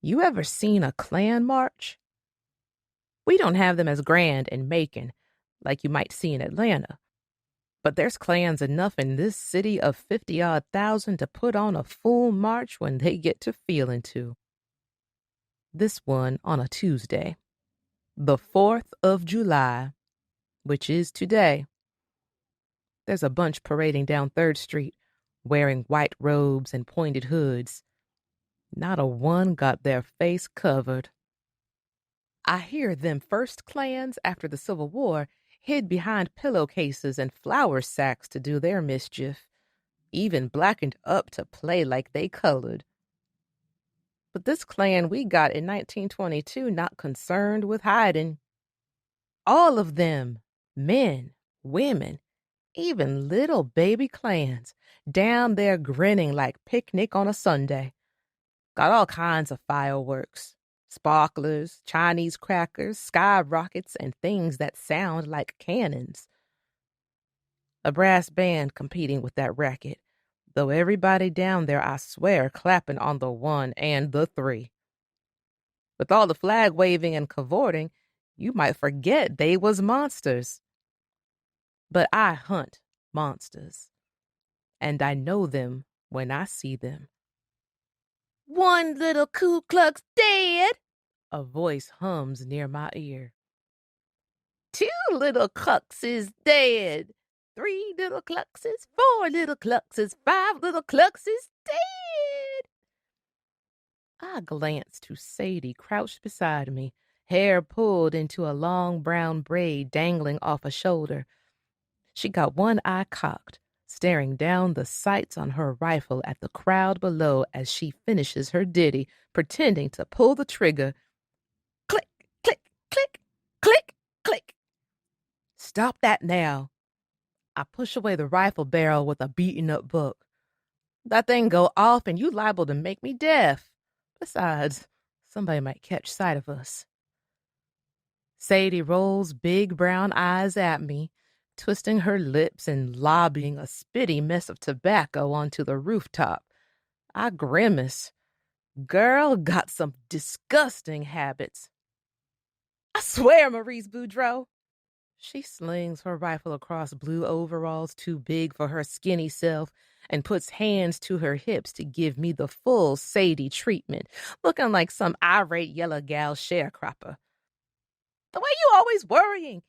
You ever seen a Klan march? We don't have them as grand in Macon, like you might see in Atlanta. But there's clans enough in this city of 50-odd thousand to put on a full march when they get to feeling to. This one on a Tuesday, the 4th of July, which is today. There's a bunch parading down 3rd Street, wearing white robes and pointed hoods. Not a one got their face covered. I hear them first clans after the Civil War hid behind pillowcases and flour sacks to do their mischief, even blackened up to play like they colored. But this Klan we got in 1922 not concerned with hiding. All of them, men, women, even little baby clans, down there grinning like picnic on a Sunday. Got all kinds of fireworks, sparklers, Chinese crackers, sky rockets, and things that sound like cannons. A brass band competing with that racket, though everybody down there, I swear, clapping on the 1 and the 3. With all the flag waving and cavorting, you might forget they was monsters. But I hunt monsters, and I know them when I see them. "One little Ku Klux dead," a voice hums near my ear. "2 little Kluxes dead. 3 little Kluxes, 4 little Kluxes, 5 little Kluxes dead." I glance to Sadie crouched beside me, hair pulled into a long brown braid dangling off a shoulder. She got one eye cocked, staring down the sights on her rifle at the crowd below as she finishes her ditty, pretending to pull the trigger. Click, click, click, click, click. "Stop that now." I push away the rifle barrel with a beaten-up book. "That thing go off and you liable to make me deaf. Besides, somebody might catch sight of us." Sadie rolls big brown eyes at me, twisting her lips and lobbing a spitty mess of tobacco onto the rooftop. I grimace. Girl got some disgusting habits. "I swear, Maurice Boudreaux." She slings her rifle across blue overalls too big for her skinny self and puts hands to her hips to give me the full Sadie treatment, looking like some irate yellow gal sharecropper. "The way you always worrying.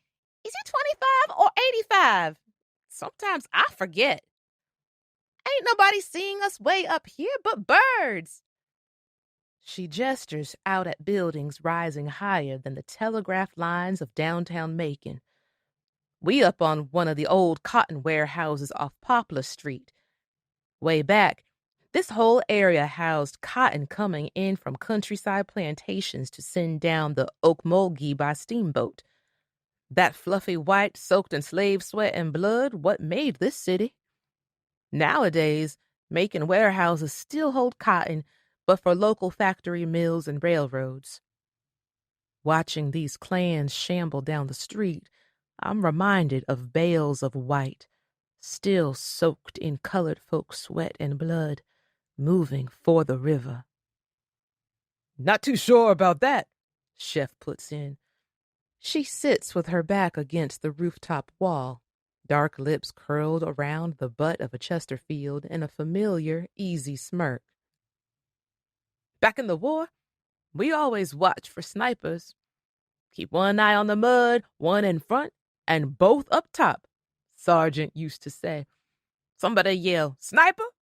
Is it 25 or 85? Sometimes I forget. Ain't nobody seeing us way up here but birds." She gestures out at buildings rising higher than the telegraph lines of downtown Macon. We up on one of the old cotton warehouses off Poplar Street. Way back, this whole area housed cotton coming in from countryside plantations to send down the Okmulgee by steamboat. That fluffy white soaked in slave sweat and blood, what made this city. Nowadays, Macon warehouses still hold cotton, but for local factory mills and railroads. Watching these clans shamble down the street, I'm reminded of bales of white, still soaked in colored folks' sweat and blood, moving for the river. "Not too sure about that," Chef puts in. She sits with her back against the rooftop wall, dark lips curled around the butt of a Chesterfield in a familiar, easy smirk. "Back in the war, we always watch for snipers. Keep one eye on the mud, one in front, and both up top," Sergeant used to say. Somebody yell, "Sniper!"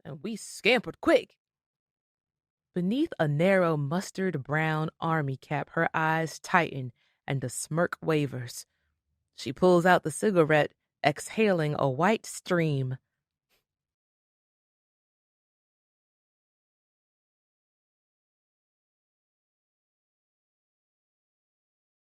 and we scampered quick. Beneath a narrow mustard brown army cap, her eyes tighten and the smirk wavers. She pulls out the cigarette, exhaling a white stream.